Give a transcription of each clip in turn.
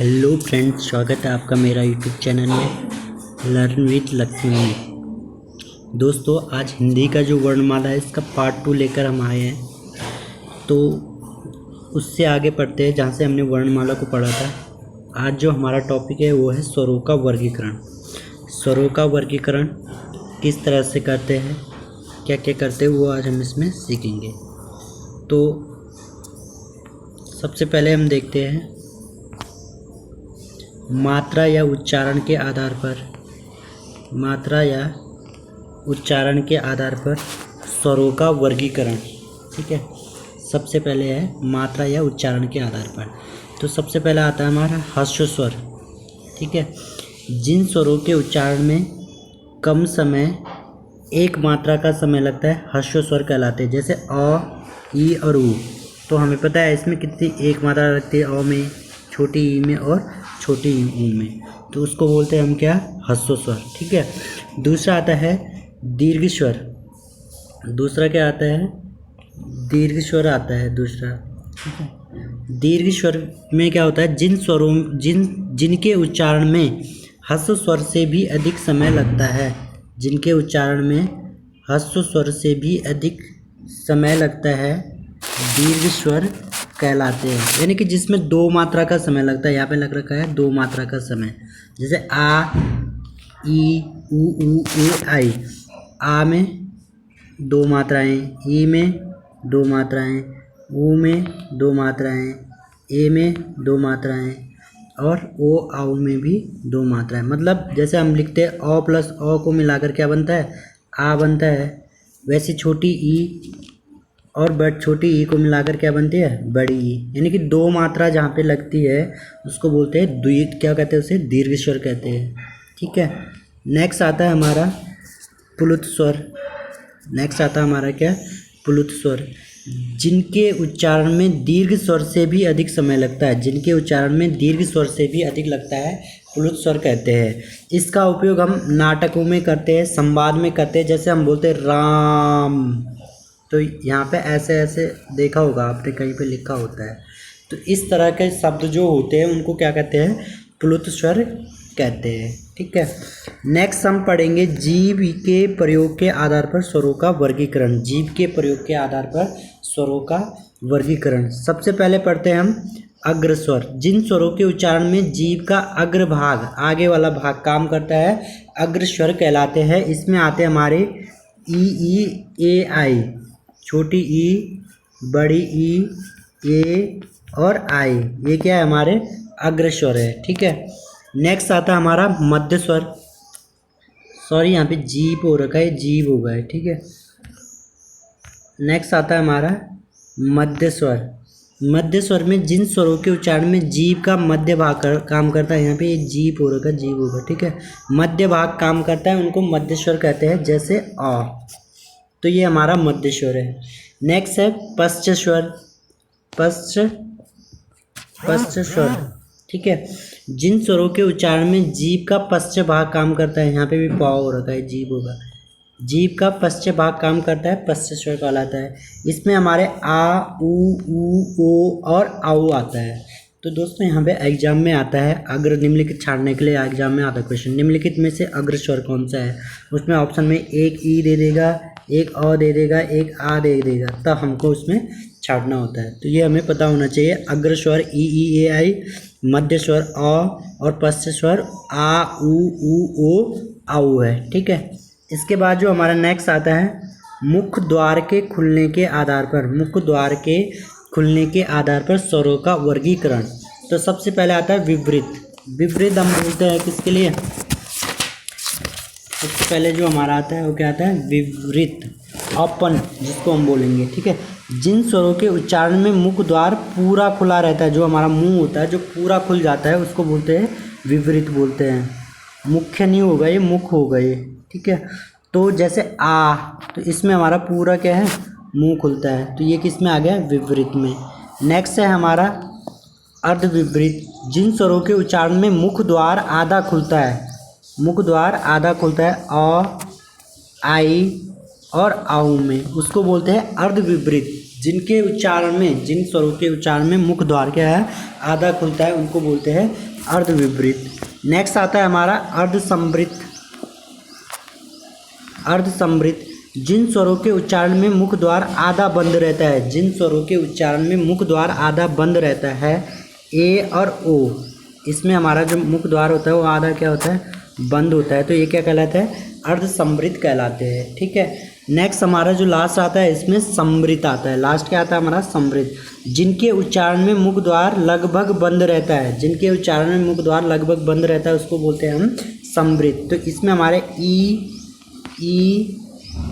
Hello friends, स्वागत है आपका मेरा यूट्यूब चैनल में लर्न विथ लक्ष्मी में। दोस्तों, आज हिंदी का जो वर्णमाला है इसका पार्ट 2 लेकर हम आए हैं। तो उससे आगे पढ़ते हैं जहाँ से हमने वर्णमाला को पढ़ा था। आज जो हमारा टॉपिक है वो है स्वरों का वर्गीकरण। स्वरों का वर्गीकरण किस तरह से करते हैं, क्या क्या करते हैं, वो आज हम इसमें सीखेंगे। तो सबसे पहले हम देखते हैं मात्रा या उच्चारण के आधार पर स्वरों का वर्गीकरण। ठीक है, सबसे पहले है मात्रा या उच्चारण के आधार पर। तो सबसे पहले आता है हमारा ह्रस्व स्वर। ठीक है, जिन स्वरों के उच्चारण में कम समय, एक मात्रा का समय लगता है, ह्रस्व स्वर कहलाते हैं। जैसे अ, ई और ऊ। तो हमें पता है इसमें कितनी एक मात्रा लगती है, अ में, छोटी ई में और छोटी ऊ में। तो उसको बोलते हैं हम क्या, ह्रस्व स्वर। ठीक है, दूसरा आता है दीर्घ स्वर। दूसरा क्या आता है, दीर्घ स्वर आता है दूसरा। ठीक है, दीर्घ स्वर में क्या होता है, जिनके उच्चारण में ह्रस्व स्वर से भी अधिक समय लगता है। जिनके उच्चारण में ह्रस्व स्वर से भी अधिक समय लगता है दीर्घ स्वर कहलाते हैं। यानी कि जिसमें दो मात्रा का समय लगता है। यहाँ पे लग रखा है दो मात्रा का समय। जैसे आ, ई, ऊ, ए, आई। आ में दो मात्राएं, ई में दो मात्राएं, ऊ में दो मात्राएं, ए में दो मात्राएं और ओ, आउ में भी दो मात्राएं। मतलब जैसे हम लिखते हैं अ प्लस अ को मिलाकर क्या बनता है, आ बनता है। वैसे छोटी ई और छोटी ई को मिलाकर क्या बनती है, बड़ी ई। यानी कि दो मात्रा जहाँ पे लगती है उसको बोलते हैं क्या कहते हैं, उसे दीर्घ स्वर कहते हैं। ठीक है, नेक्स्ट आता है हमारा प्लुत स्वर। नेक्स्ट आता है हमारा क्या, प्लुत स्वर। जिनके उच्चारण में दीर्घ स्वर से भी अधिक समय लगता है, जिनके उच्चारण में दीर्घ स्वर से भी अधिक लगता है, प्लुत स्वर कहते हैं। इसका उपयोग हम नाटकों में करते हैं, संवाद में करते हैं। जैसे हम बोलते हैं राम, तो यहाँ पे ऐसे ऐसे देखा होगा आपने, कहीं पे लिखा होता है। तो इस तरह के शब्द जो होते हैं उनको क्या कहते हैं, प्लुत स्वर कहते हैं। ठीक है, नेक्स्ट हम पढ़ेंगे जीभ के प्रयोग के आधार पर स्वरों का वर्गीकरण। जीभ के प्रयोग के आधार पर स्वरों का वर्गीकरण। सबसे पहले पढ़ते हैं हम अग्र स्वर। जिन स्वरों के उच्चारण में जीभ का अग्र भाग, आगे वाला भाग काम करता है, अग्र स्वर कहलाते हैं। इसमें आते हैं हमारे ई, ए, आई, छोटी ई, बड़ी ई, ए और आई। ये क्या है, हमारे अग्र स्वर है। ठीक है, नेक्स्ट आता है हमारा मध्य स्वर। सॉरी, यहाँ पे जीभ हो रखा है, जीभ होगा है। ठीक है, नेक्स्ट आता है हमारा मध्य स्वर। मध्य स्वर में जिन स्वरों के उच्चारण में जीभ का मध्य भाग काम करता है, यहाँ पे ये जीभ हो रखा है, जीभ होगा। ठीक है, मध्य भाग काम करता है, उनको मध्य स्वर कहते हैं। जैसे अ, तो ये हमारा मध्य स्वर है। नेक्स्ट है पश्च स्वर। पश्च स्वर। ठीक है, जिन स्वरों के उच्चारण में जीभ का पश्च भाग काम करता है, यहाँ पे भी पा हो रखा है, जीभ होगा। जीभ का पश्च भाग काम करता है, पश्च स्वर कहलाता है। इसमें हमारे आ, ऊ, ओ और आउ आता है। तो दोस्तों, यहाँ पे एग्जाम में आता है, अग्र निम्नलिखित छाड़ने के लिए एग्जाम में आता है क्वेश्चन, निम्नलिखित में से अग्र स्वर कौन सा है। उसमें ऑप्शन में एक ई दे देगा, एक अ दे देगा, एक आ दे देगा, तब हमको उसमें छाड़ना होता है। तो ये हमें पता होना चाहिए। अग्र स्वर ई, ए, आई, मध्य स्वर अ और पश्च स्वर आ, ऊ, ओ, आउ है। ठीक है, इसके बाद जो हमारा नेक्स्ट आता है मुख द्वार के खुलने के आधार पर, मुख द्वार के खुलने के आधार पर स्वरों का वर्गीकरण। तो सबसे पहले आता है विवृत। विवृत हम बोलते हैं किसके लिए, सबसे पहले जो हमारा आता है वो क्या आता है, विवृत, ओपन जिसको हम बोलेंगे। ठीक है, जिन स्वरों के उच्चारण में मुख द्वार पूरा खुला रहता है, जो हमारा मुंह होता है जो पूरा खुल जाता है, उसको बोलते हैं विवृत बोलते हैं। मुख्य नहीं होगा ये, मुख होगा ये। ठीक है, तो जैसे आ, तो इसमें हमारा पूरा क्या है, मुंह खुलता है, तो ये किस में आ गया, विवृत में। नेक्स्ट है हमारा अर्धविवृत। जिन स्वरों के उच्चारण में मुख द्वार आधा खुलता है, मुख द्वार आधा खुलता है, अ, आई और आउ में, उसको बोलते हैं अर्धविवृत। जिनके उच्चारण में, जिन स्वरों के उच्चारण में मुख द्वार क्या है, आधा खुलता है, उनको बोलते हैं अर्धविपरीत। नेक्स्ट आता है हमारा अर्धसंवृत। अर्धसंवृत जिन स्वरों के उच्चारण में मुख द्वार आधा बंद रहता है, जिन स्वरों के उच्चारण में मुख द्वार आधा बंद रहता है, ए और ओ, इसमें हमारा जो मुख द्वार होता है वो आधा क्या होता है, बंद होता है, तो ये क्या कहलाता है, अर्धसंवृत कहलाते हैं। ठीक है। नेक्स्ट हमारा जो लास्ट आता है इसमें संवृत आता है। लास्ट क्या आता है हमारा, संवृत, जिनके उच्चारण में मुख द्वार लगभग बंद रहता है, जिनके उच्चारण में मुख द्वार लगभग बंद रहता है उसको बोलते हैं हम संवृत। तो इसमें हमारे ई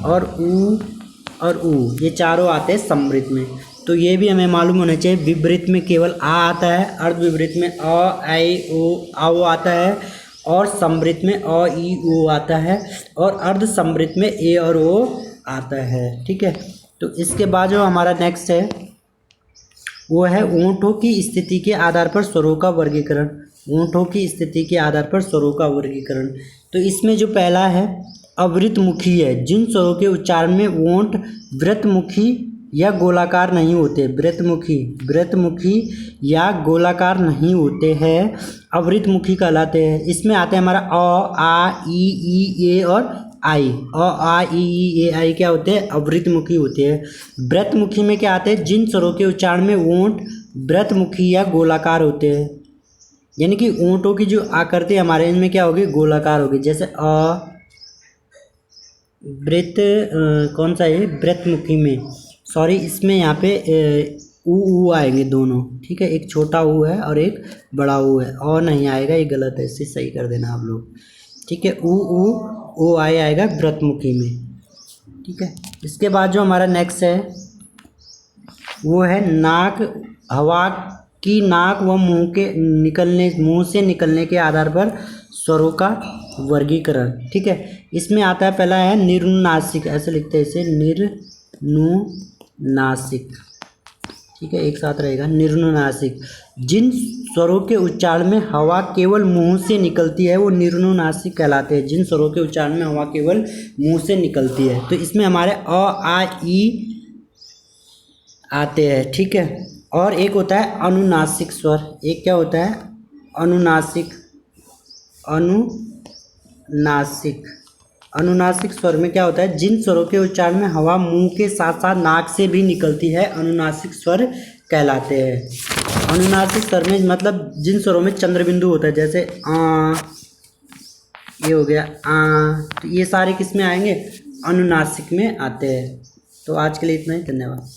और ऊ ये चारों आते हैं संवृत में। तो ये भी हमें मालूम होना चाहिए, विपरीत में केवल आ आता है, अर्धविपरीत में अ आई ओ आओ आता है, और संवृत में अ ई ओ आता है, और अर्धसंवृत में ए और ओ आता है। ठीक है। तो इसके बाद जो हमारा नेक्स्ट है वो है ऊँटों की स्थिति के आधार पर स्वरों का वर्गीकरण। ऊँटों की स्थिति के आधार पर स्वरों का वर्गीकरण। तो इसमें जो पहला है अवृतमुखी है, जिन स्वरों के उच्चारण में ओंठ वृत्तमुखी या गोलाकार नहीं होते, वृत्तमुखी या गोलाकार नहीं होते हैं, अवृतमुखी कहलाते हैं। इसमें आते हैं हमारा अ आ ई ए और आई। अ आ ई ए आई क्या होते हैं, अवृतमुखी होते हैं। वृत्तमुखी में क्या आते हैं, जिन स्वरों के उच्चारण में ओंठ वृत्तमुखी या गोलाकार होते हैं, यानी कि ओंठों की जो आकृति हमारे इनमें क्या होगी, गोलाकार होगी। जैसे अ वृत्त कौन सा है, वृत्तमुखी में, सॉरी इसमें यहाँ पे ऊ आएंगे दोनों। ठीक है, एक छोटा ऊ है और एक बड़ा ऊ है, और नहीं आएगा, ये गलत है, इसे सही कर देना आप लोग। ठीक है, ओ आएगा वृत्तमुखी में। ठीक है। इसके बाद जो हमारा नेक्स्ट है वो है नाक, हवा की नाक व मुंह से निकलने के आधार पर स्वरों का वर्गीकरण। ठीक है। इसमें आता है पहला है निर्नुनासिक, ऐसे लिखते हैं इसे, निर्नुनासिक। ठीक है, एक साथ रहेगा, निर्नुनासिक। जिन स्वरों के उच्चारण में हवा केवल मुंह से निकलती है वो निर्नुनासिक कहलाते हैं। जिन स्वरों के उच्चारण में हवा केवल मुंह से निकलती है, तो इसमें हमारे अ आ ई आते हैं। ठीक है। और एक होता है अनुनासिक स्वर। एक क्या होता है, अनुनासिक स्वर में क्या होता है, जिन स्वरों के उच्चारण में हवा मुंह के साथ साथ नाक से भी निकलती है, अनुनासिक स्वर कहलाते हैं। अनुनासिक स्वर में मतलब जिन स्वरों में चंद्र बिंदु होता है, जैसे आ, ये हो गया आ, तो ये सारे किस में आएंगे, अनुनासिक में आते हैं। तो आज के लिए इतना ही, धन्यवाद।